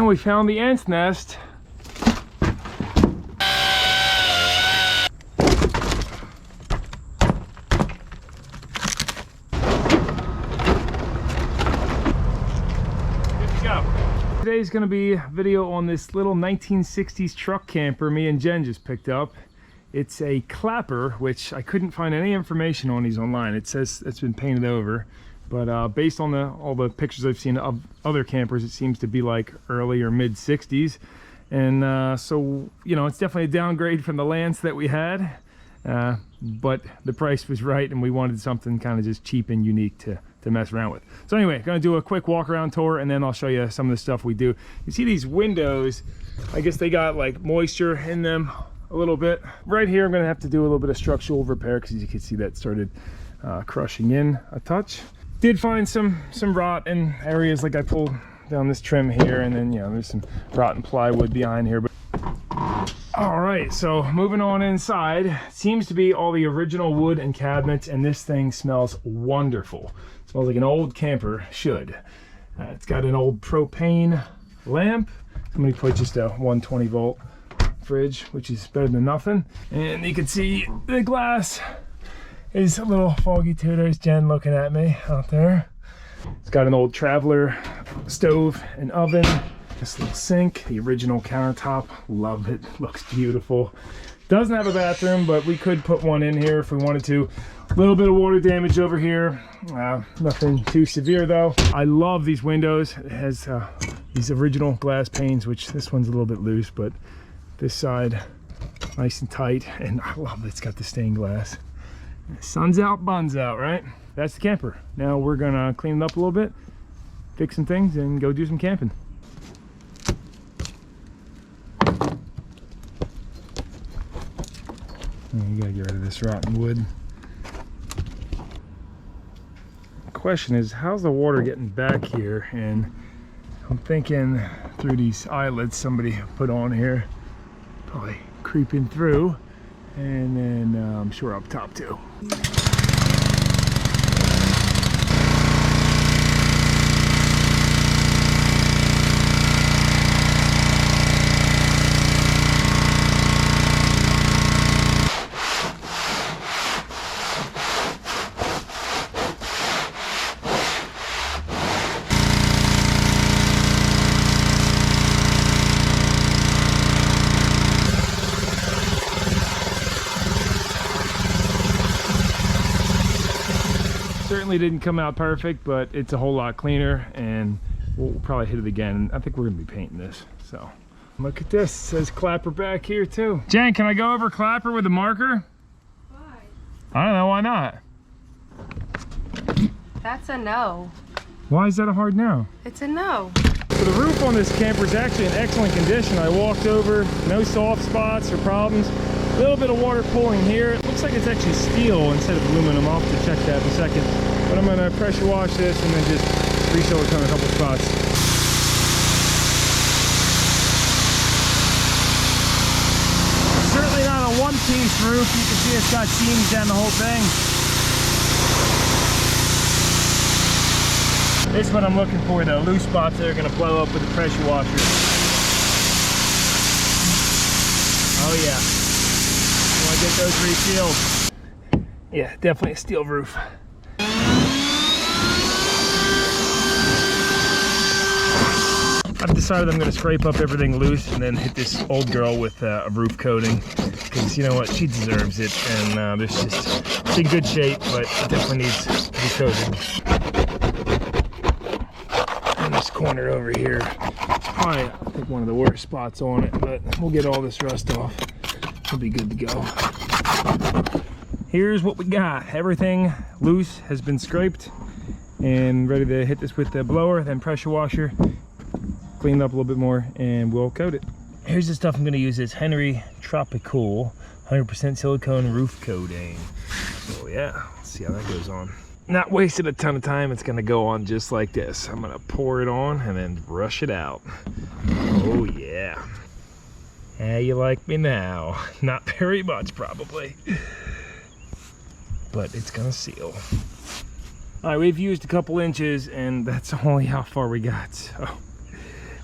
And we found the ant's nest. Today's gonna be a video on this little 1960s truck camper me and Jen just picked up. It's a clapper, which I couldn't find any information on these online. It says it's been painted over, but based on all the pictures I've seen of other campers, it seems to be like early or mid 60s. And so, you know, it's definitely a downgrade from the Lance that we had, but the price was right and we wanted something kind of just cheap and unique to mess around with. So anyway, gonna do a quick walk around tour and then I'll show you some of the stuff we do. You see these windows, I guess they got like moisture in them a little bit. Right here I'm gonna have to do a little bit of structural repair because you can see that started crushing in a touch. Did find some rot in areas, like I pulled down this trim here, and then, you know, there's some rotten plywood behind here. But all right, so moving on inside, it seems to be all the original wood and cabinets, and this thing smells wonderful. It smells like an old camper should. It's got an old propane lamp. Somebody put just a 120 volt fridge, which is better than nothing. And you can see the glass is a little foggy too. There's Jen looking at me out there. It's got an old Traveler stove and oven. This little sink, the original countertop, love it, looks beautiful. Doesn't have a bathroom, but we could put one in here if we wanted to. A little bit of water damage over here, nothing too severe though. I love these windows. It has these original glass panes, which this one's a little bit loose, but this side nice and tight, and I love it. It's got the stained glass. Sun's out, buns out, right? That's the camper. Now we're gonna clean it up a little bit, fix some things, and go do some camping. You gotta get rid of this rotten wood. The question is, how's the water getting back here? And I'm thinking through these eyelets somebody put on here, probably creeping through, and then I'm sure up top too. Certainly didn't come out perfect, but it's a whole lot cleaner, and we'll probably hit it again. I think we're gonna be painting this. So look at this, it says clapper back here too. Jen, can I go over clapper with a marker? Why? I don't know, why not? That's a no. Why is that a hard no? It's a no. So the roof on this camper is actually in excellent condition. I walked over, no soft spots or problems. A little bit of water pooling here. It looks like it's actually steel instead of aluminum. I'll have to check that in a second. But I'm gonna pressure wash this and then just re-silicone a couple spots. Certainly not a one-piece roof. You can see it's got seams down the whole thing. This is what I'm looking for, though. Loose spots that are gonna blow up with the pressure washer. Oh yeah. I want to get those resealed. Yeah, definitely a steel roof. I've decided I'm going to scrape up everything loose and then hit this old girl with a roof coating, because you know what, she deserves it. And this just, it's in good shape, but it definitely needs to be coated. And this corner over here, probably I think one of the worst spots on it, but we'll get all this rust off. We'll be good to go. Here's what we got. Everything loose has been scraped and ready to hit this with the blower, then pressure washer, clean it up a little bit more, and we'll coat it. Here's the stuff I'm going to use. This Henry Tropicool 100% silicone roof coating. So yeah, let's see how that goes on. Not wasting a ton of time. It's going to go on just like this. I'm going to pour it on and then brush it out. Oh yeah. How you like me now? Not very much, probably. But it's gonna seal. All right, we've used a couple inches, and that's only how far we got. So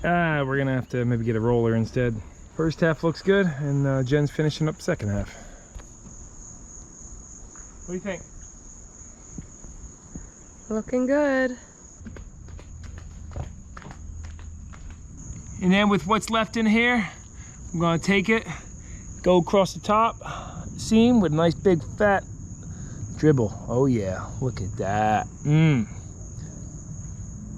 We're gonna have to maybe get a roller instead. First half looks good, and Jen's finishing up the second half. What do you think? Looking good. And then with what's left in here, I'm gonna take it, go across the top seam with a nice big fat dribble. Oh yeah, look at that.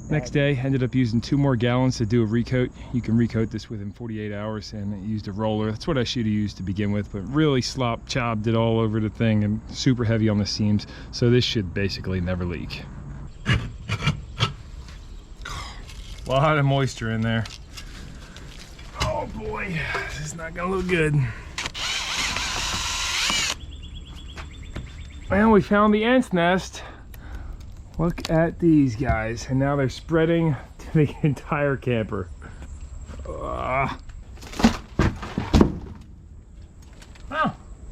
Next day, ended up using 2 more gallons to do a recoat. You can recoat this within 48 hours, and I used a roller. That's what I should have used to begin with, but really chopped it all over the thing and super heavy on the seams. So this should basically never leak. A lot of moisture in there. Oh boy, this is not gonna look good. And we found the ant's nest. Look at these guys, and now they're spreading to the entire camper. Oh,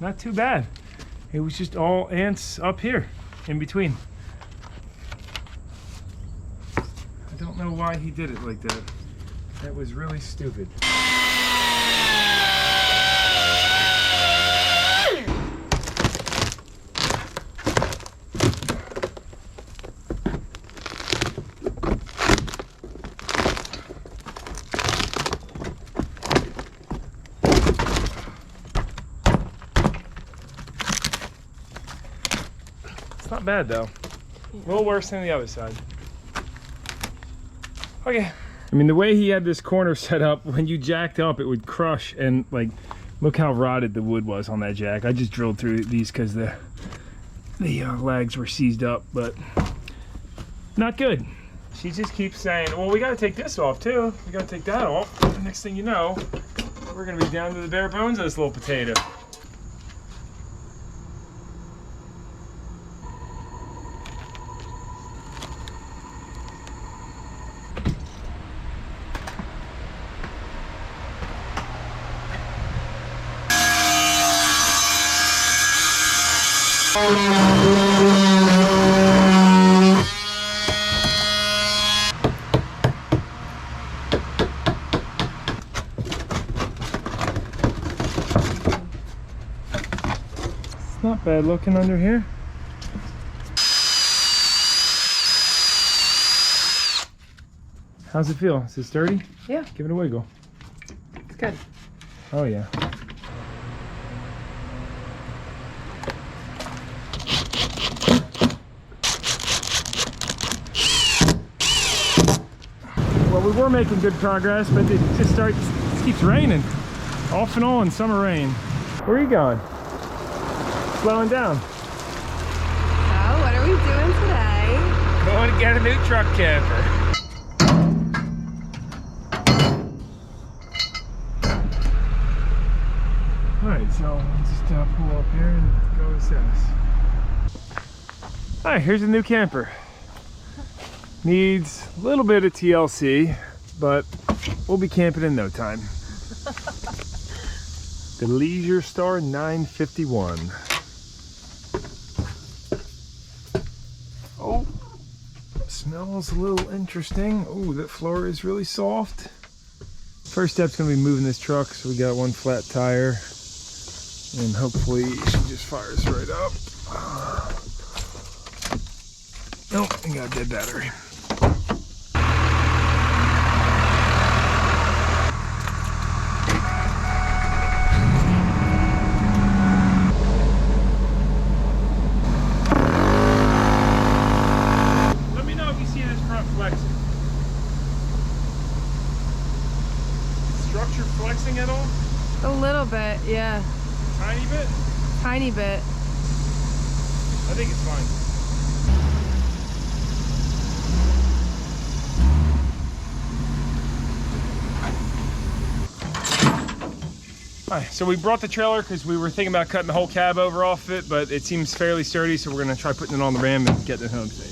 not too bad. It was just all ants up here in between. I don't know why he did it like that. That was really stupid. Not bad though. A little worse than the other side. Okay. I mean, the way he had this corner set up, when you jacked up, it would crush, and like, look how rotted the wood was on that jack. I just drilled through these because the legs were seized up, but not good. She just keeps saying, well, we got to take this off too. We got to take that off. The next thing you know, we're going to be down to the bare bones of this little potato. It's not bad looking under here. How's it feel? Is it sturdy? Yeah. Give it a wiggle. It's good. Oh yeah. Well, we were making good progress, but it just keeps raining. Off and on summer rain. Where are you going? Slowing down. So, what are we doing today? Going to get a new truck camper. Alright, so let's just pull up here and go assess. Alright, here's a new camper. Needs a little bit of TLC, but we'll be camping in no time. The Leisure Star 951. Oh, smells a little interesting. Oh, that floor is really soft. First step's gonna be moving this truck, so we got one flat tire, and hopefully she just fires right up. Nope, I got a dead battery. Structure flexing at all? A little bit, yeah. Tiny bit? Tiny bit. I think it's fine. Alright, so we brought the trailer because we were thinking about cutting the whole cab over off it, but it seems fairly sturdy, so we're going to try putting it on the Ram and getting it home safe.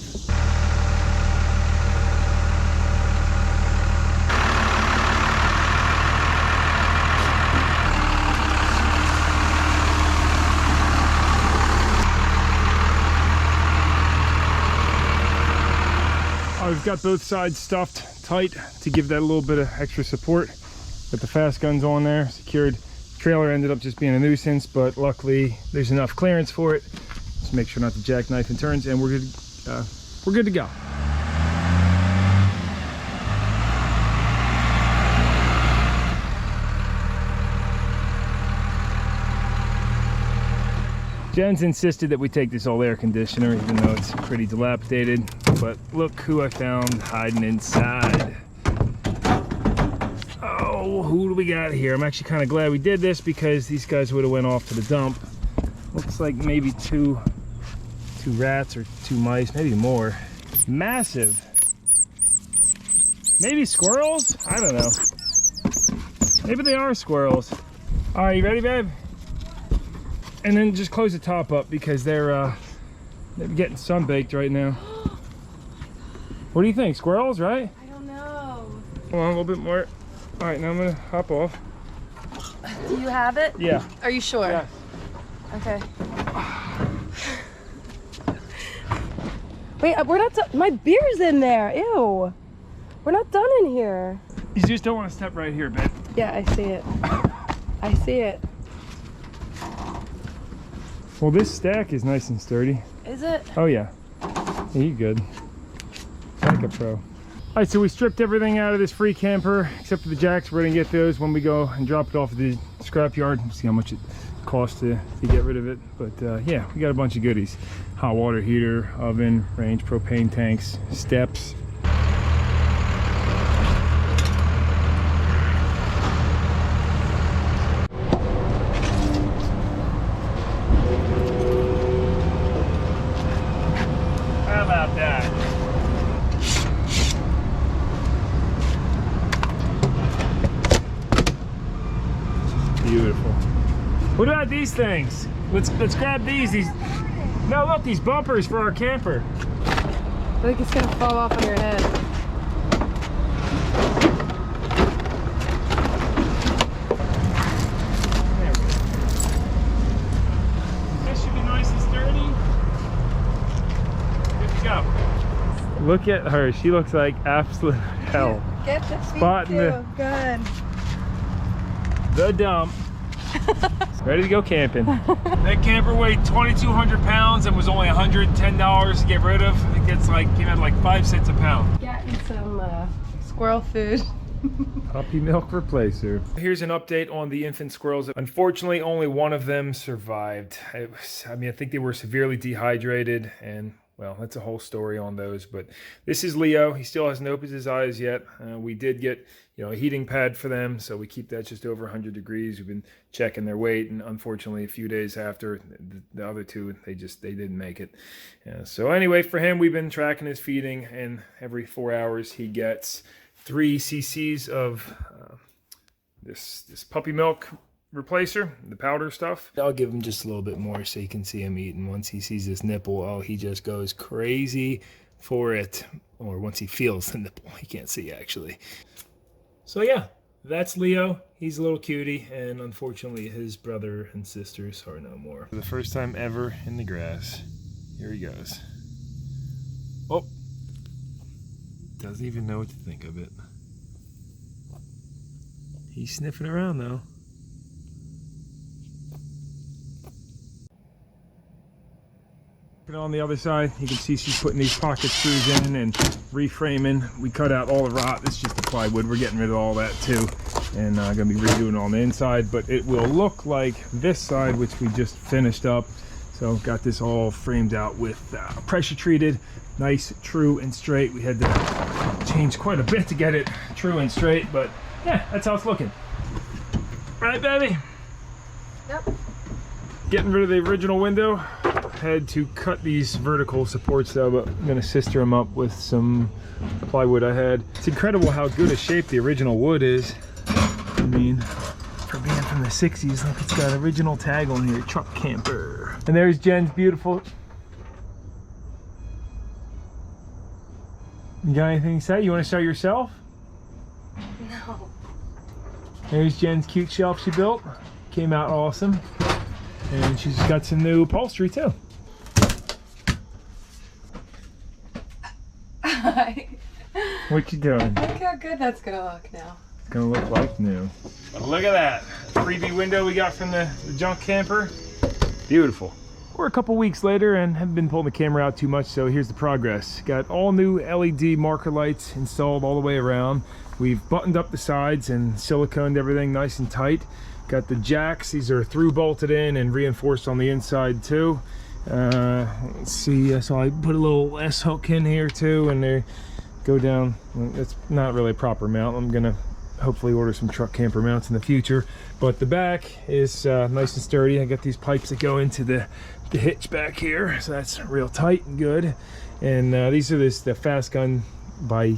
We've got both sides stuffed height to give that a little bit of extra support. Got the fast guns on there, secured. Trailer ended up just being a nuisance, but luckily there's enough clearance for it. Just make sure not to jackknife in turns, and we're good to go. Jen's insisted that we take this old air conditioner, even though it's pretty dilapidated. But look who I found hiding inside. Oh, who do we got here? I'm actually kind of glad we did this because these guys would have went off to the dump. Looks like maybe two rats or 2 mice, maybe more. Massive. Maybe squirrels? I don't know. Maybe they are squirrels. All right, you ready, babe? And then just close the top up because they're getting sunbaked right now. What do you think? Squirrels, right? I don't know. Come on, a little bit more. All right, now I'm gonna hop off. Do you have it? Yeah. Are you sure? Yeah. Okay. Wait, we're not done. My beer's in there. Ew. We're not done in here. You just don't want to step right here, babe. Yeah, I see it. I see it. Well, this stack is nice and sturdy. Is it? Oh yeah. Yeah, you good. Like a pro. All right, so we stripped everything out of this free camper except for the jacks. We're gonna get those when we go and drop it off at the scrap yard. See how much it costs to get rid of it. But yeah, we got a bunch of goodies. Hot water heater, oven, range, propane tanks, steps. How about that? Beautiful. What about these things? Let's grab these. No, look, these bumpers for our camper. I think it's gonna fall off on your head. There we go. This should be nice and sturdy. Good to go. Look at her. She looks like absolute hell. Get the feet Spot in too. the- Good. The dump. Ready to go camping. That camper weighed 2,200 pounds and was only $110 to get rid of. I think that's like, came out like 5 cents a pound. Getting some squirrel food. Puppy milk replacer. Here's an update on the infant squirrels. Unfortunately, only one of them survived. I think they were severely dehydrated, and well, that's a whole story on those. But this is Leo. He still hasn't opened his eyes yet. We did get, a heating pad for them, so we keep that just over 100 degrees. We've been checking their weight, and unfortunately, a few days after the other two, they didn't make it. So anyway, for him, we've been tracking his feeding, and every 4 hours he gets 3 cc's of this puppy milk replacer, the powder stuff. I'll give him just a little bit more so you can see him eating. Once he sees this nipple, oh, he just goes crazy for it. Or once he feels the nipple, he can't see actually. So yeah, that's Leo. He's a little cutie, and unfortunately his brother and sisters are no more. For the first time ever in the grass. Here he goes. Oh, doesn't even know what to think of it. He's sniffing around though. On the other side, you can see she's putting these pocket screws in and reframing. We cut out all the rot. It's just the plywood. We're getting rid of all that too, and gonna be redoing it on the inside. But it will look like this side, which we just finished up. So got this all framed out with pressure treated, nice, true and straight. We had to change quite a bit to get it true and straight, but yeah, that's how it's looking. Right, baby? Yep. Getting rid of the original window. Had to cut these vertical supports though, but I'm gonna sister them up with some plywood I had. It's incredible how good a shape the original wood is. I mean, for being from the 60s, look, it's got original tag on here, truck camper. And there's Jen's beautiful. You got anything to say? You want to show yourself? No. There's Jen's cute shelf she built. Came out awesome. And she's got some new upholstery too. What you doing? Look how good that's gonna look now. It's gonna look like new. But look at that. Freebie window we got from the junk camper. Beautiful. We're a couple weeks later and haven't been pulling the camera out too much, so here's the progress. Got all new LED marker lights installed all the way around. We've buttoned up the sides and siliconed everything nice and tight. Got the jacks. These are through bolted in and reinforced on the inside too. Let's see, so I put a little S hook in here too, and they go down. It's not really a proper mount. I'm gonna hopefully order some truck camper mounts in the future, but the back is nice and sturdy. I got these pipes that go into the hitch back here, so that's real tight and good. And these are the fast gun by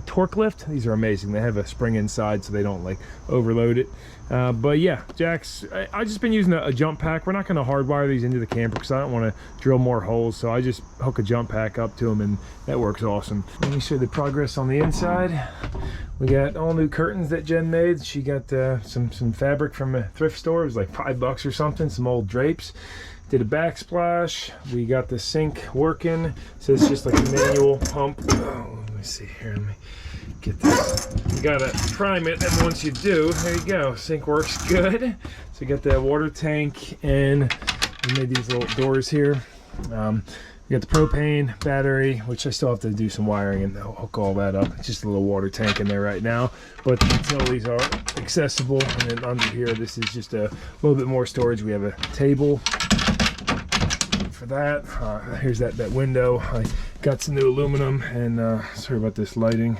Torque Lift. These are amazing. They have a spring inside so they don't like overload it. But yeah, jacks, I've just been using a jump pack. We're not going to hardwire these into the camper because I don't want to drill more holes, so I just hook a jump pack up to them and that works awesome. Let me show you the progress on the inside. We got all new curtains that Jen made. She got some fabric from a thrift store. It was like $5 or something, some old drapes. Did a backsplash. We got the sink working, so it's just like a manual pump. Oh, let me see here, let me get this. You gotta prime it, and once you do, there you go, sink works good. So you got the water tank, and we made these little doors here. We got the propane battery, which I still have to do some wiring and hook all that up. It's just a little water tank in there right now, but the utilities are accessible. And then under here, this is just a little bit more storage. We have a table for that. Here's that window. I got some new aluminum, and sorry about this lighting.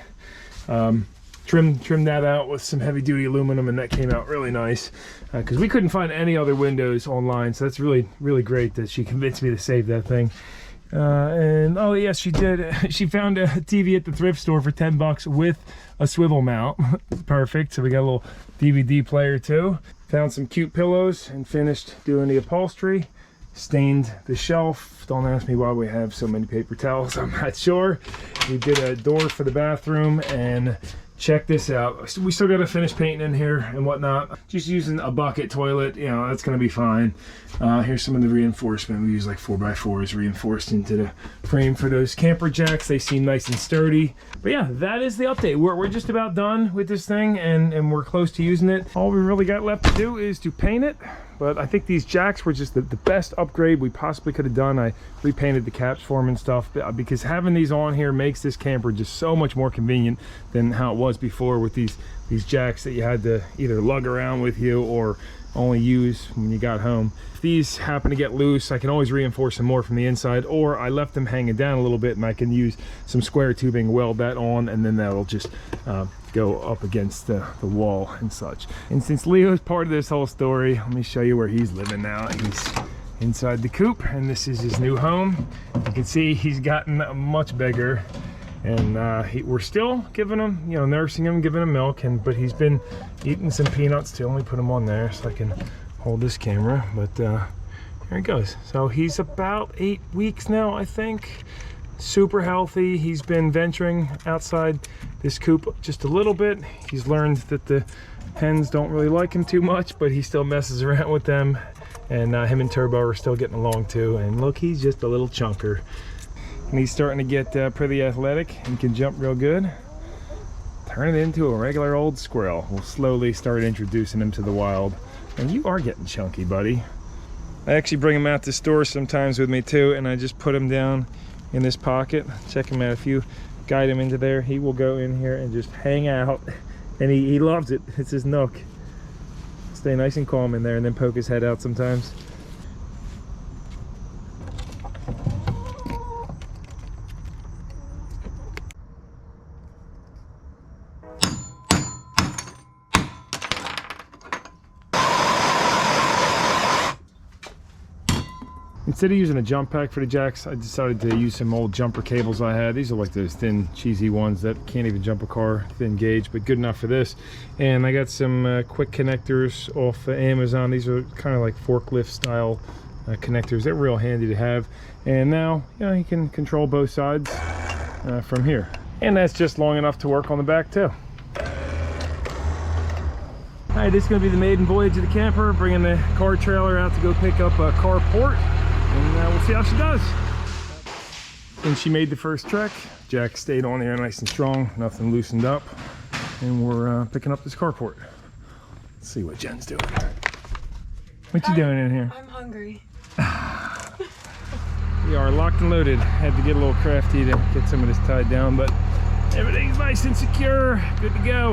Trimmed that out with some heavy duty aluminum, and that came out really nice because we couldn't find any other windows online, so that's really great that she convinced me to save that thing. And oh yes, she did. She found a TV at the thrift store for $10 with a swivel mount. Perfect. So we got a little DVD player too. Found some cute pillows and finished doing the upholstery. Stained the shelf. Don't ask me why we have so many paper towels. I'm not sure. We did a door for the bathroom, and check this out. We still got to finish painting in here and whatnot. Just using a bucket toilet, you know, that's gonna be fine. Here's some of the reinforcement. We use like 4x4s reinforced into the frame for those camper jacks. They seem nice and sturdy. But yeah, that is the update. We're just about done with this thing, and we're close to using it. All we really got left to do is to paint it. But I think these jacks were just the best upgrade we possibly could have done. I repainted the caps for them and stuff because having these on here makes this camper just so much more convenient than how it was before with these jacks that you had to either lug around with you or only use when you got home. If these happen to get loose, I can always reinforce them more from the inside, or I left them hanging down a little bit and I can use some square tubing, weld that on, and then that'll just go up against the wall and such. And since Leo's part of this whole story, let me show you where he's living now. He's inside the coop, and this is his new home. You can see he's gotten much bigger, and we're still giving him, you know, nursing him, giving him milk, but he's been eating some peanuts too. Let me put him on there so I can hold this camera. But here he goes. So he's about 8 weeks now, I think. Super healthy. He's been venturing outside this coop just a little bit. He's learned that the hens don't really like him too much, but he still messes around with them. And him and Turbo are still getting along too. And look, he's just a little chunker. And he's starting to get pretty athletic and can jump real good. Turn it into a regular old squirrel. We'll slowly start introducing him to the wild. And you are getting chunky, buddy. I actually bring him out to stores sometimes with me too, and I just put him down in this pocket. Check him out. If you guide him into there, he will go in here and just hang out, and he loves it. It's his nook. Stay nice and calm in there, and then poke his head out sometimes. Instead of using a jump pack for the jacks, I decided to use some old jumper cables I had. These are like those thin, cheesy ones that can't even jump a car, thin gauge, but good enough for this. And I got some quick connectors off Amazon. These are kind of like forklift style connectors. They're real handy to have. And now, you know, you can control both sides from here. And that's just long enough to work on the back too. All right, this is gonna be the maiden voyage of the camper, bringing the car trailer out to go pick up a carport. And we'll see how she does. And she made the first trek. jack stayed on there nice and strong, nothing loosened up. And we're picking up this carport. Let's see what Jen's doing. What you doing in here? I'm hungry. We are locked and loaded. Had to get a little crafty to get some of this tied down, but everything's nice and secure. Good to go.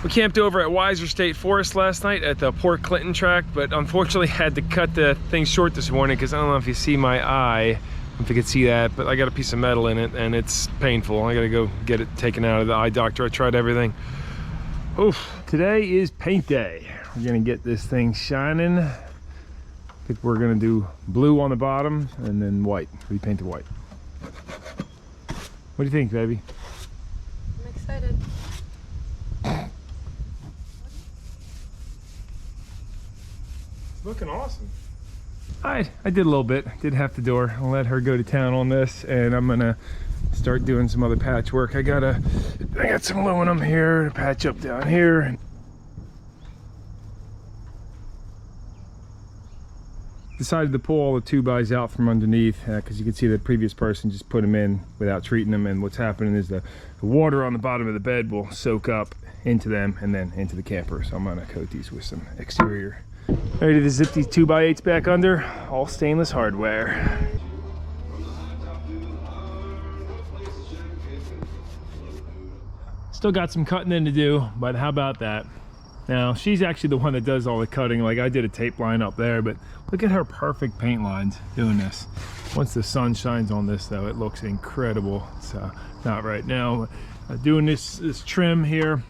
We camped over at Weiser State Forest last night at the Port Clinton track, but unfortunately had to cut the thing short this morning because I don't know if you see my eye, if you could see that, but I got a piece of metal in it and it's painful. I gotta go get it taken out of the eye doctor. I tried everything. Oof. Today is paint day. We're gonna get this thing shining. I think we're gonna do blue on the bottom and then white. We painted white. What do you think, baby? I'm excited. It's looking awesome. I did a little bit. Did half the door. I'll let her go to town on this, and I'm gonna start doing some other patchwork. I got some aluminum here to patch up down here. Decided to pull all the 2x out from underneath because you can see the previous person just put them in without treating them, and what's happening is the water on the bottom of the bed will soak up into them and then into the camper. So I'm gonna coat these with some exterior. Ready to zip these 2x8s back under, all stainless hardware. Still got some cutting in to do, but how about that? Now, she's actually the one that does all the cutting. Like, I did a tape line up there, but look at her perfect paint lines doing this. Once the sun shines on this, though, it looks incredible. It's not right now. Doing this trim here,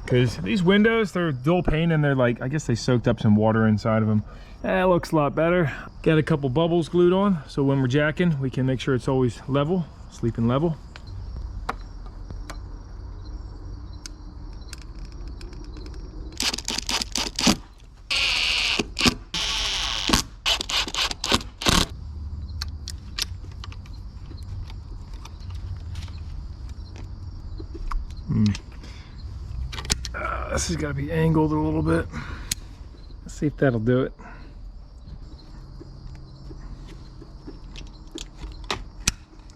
because these windows, they're dull paint and they're like, I guess they soaked up some water inside of them. That looks a lot better. Got a couple bubbles glued on, so when we're jacking, we can make sure it's always level, sleeping level. This has got to be angled a little bit. Let's see if that'll do it.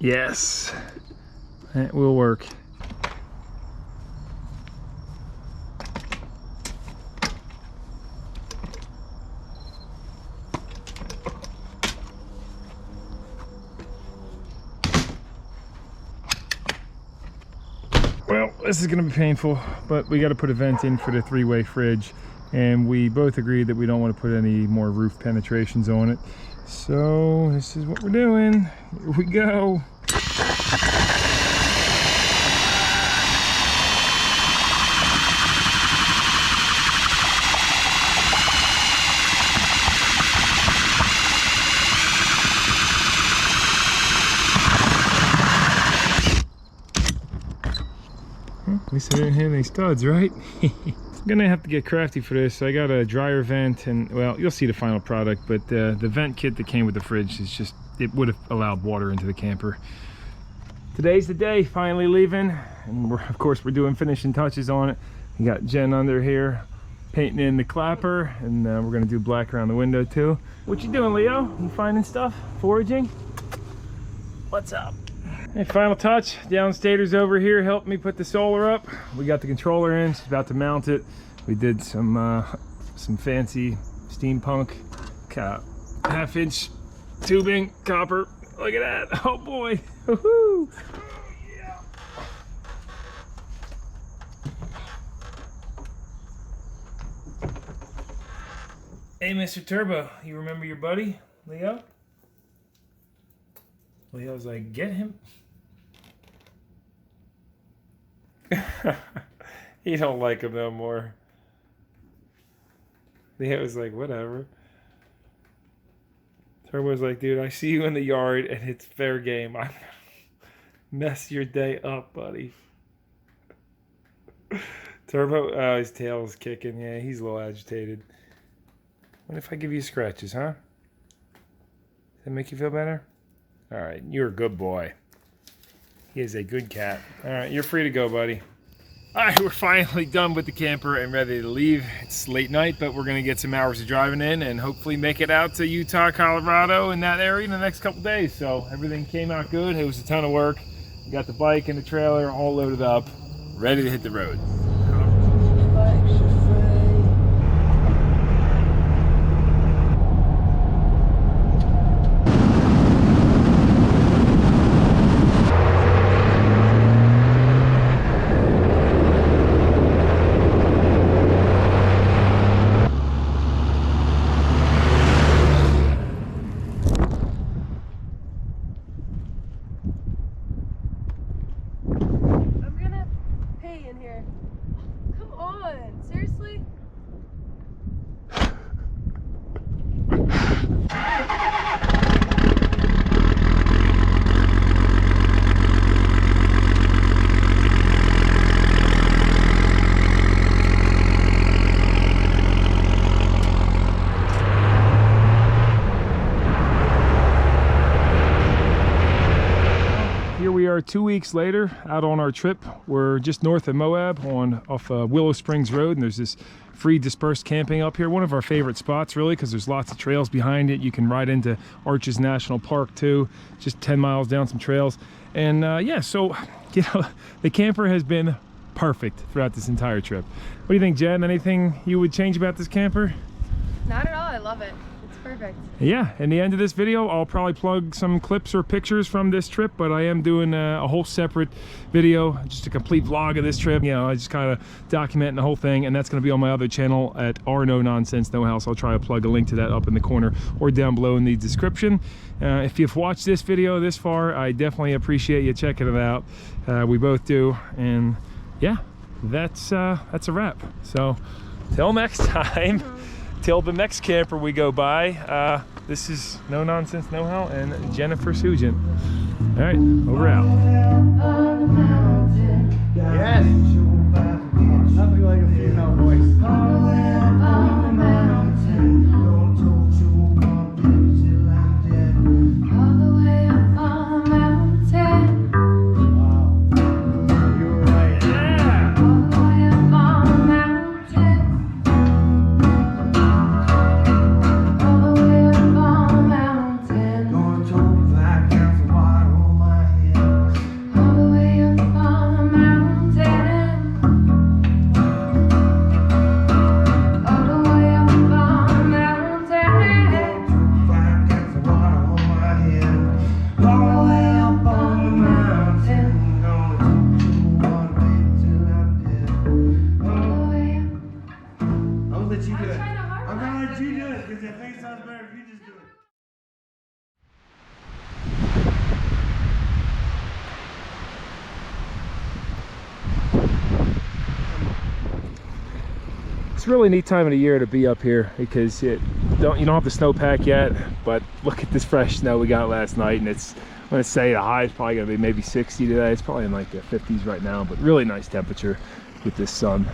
Yes, that will work. Well, this is going to be painful, but we got to put a vent in for the 3-way fridge, and we both agreed that we don't want to put any more roof penetrations on it. So this is what we're doing. Here we go. At least I didn't hit any studs, right? I'm gonna have to get crafty for this. I got a dryer vent, and well, you'll see the final product, but the vent kit that came with the fridge is just, it would have allowed water into the camper. Today's the day, finally leaving, and of course we're doing finishing touches on it. We got Jen under here painting in the clapper, and we're gonna do black around the window too. What you doing, Leo? You finding stuff? Foraging? What's up? Hey, final touch. Downstaters over here helped me put the solar up. We got the controller in. She's about to mount it. We did some fancy steampunk 1/2-inch tubing, copper. Look at that. Oh boy. Woohoo! Yeah. Hey, Mr. Turbo, you remember your buddy, Leo? Leo's like, get him. He don't like him no more. Leo's like, whatever. Turbo's like, dude, I see you in the yard and it's fair game. I'm gonna mess your day up, buddy. Turbo, his tail's kicking. Yeah, he's a little agitated. What if I give you scratches, huh? Does that make you feel better? All right, you're a good boy. He is a good cat. All right, you're free to go, buddy. All right, we're finally done with the camper and ready to leave. It's late night, but we're gonna get some hours of driving in and hopefully make it out to Utah, Colorado, in that area in the next couple days. So everything came out good. It was a ton of work. We got the bike and the trailer all loaded up, ready to hit the road. Seriously? Here we are 2 weeks later out on our trip. We're just north of Moab off Willow Springs Road, and there's this free dispersed camping up here. One of our favorite spots, really, because there's lots of trails behind it. You can ride into Arches National Park too, just 10 miles down some trails. And yeah, so you know, the camper has been perfect throughout this entire trip. What do you think, Jen? Anything you would change about this camper? Not at all. I love it. It's perfect. Yeah, in the end of this video, I'll probably plug some clips or pictures from this trip, but I am doing a whole separate video, just a complete vlog of this trip. You know, I just kind of documenting the whole thing, and that's going to be on my other channel at NoNonsenseKnowHow. So I'll try to plug a link to that up in the corner or down below in the description. If you've watched this video this far, I definitely appreciate you checking it out. We both do, and yeah, that's a wrap. So till next time. Till the next camper we go by, this is NoNonsenseKnowHow and Jennifer Sugent. All right, over out. Yes! Nothing like a female voice. It's a really neat time of the year to be up here because you don't have the snowpack yet, but look at this fresh snow we got last night, and it's, I'm gonna say the high is probably gonna be maybe 60 today. It's probably in like the 50s right now, but really nice temperature with this sun.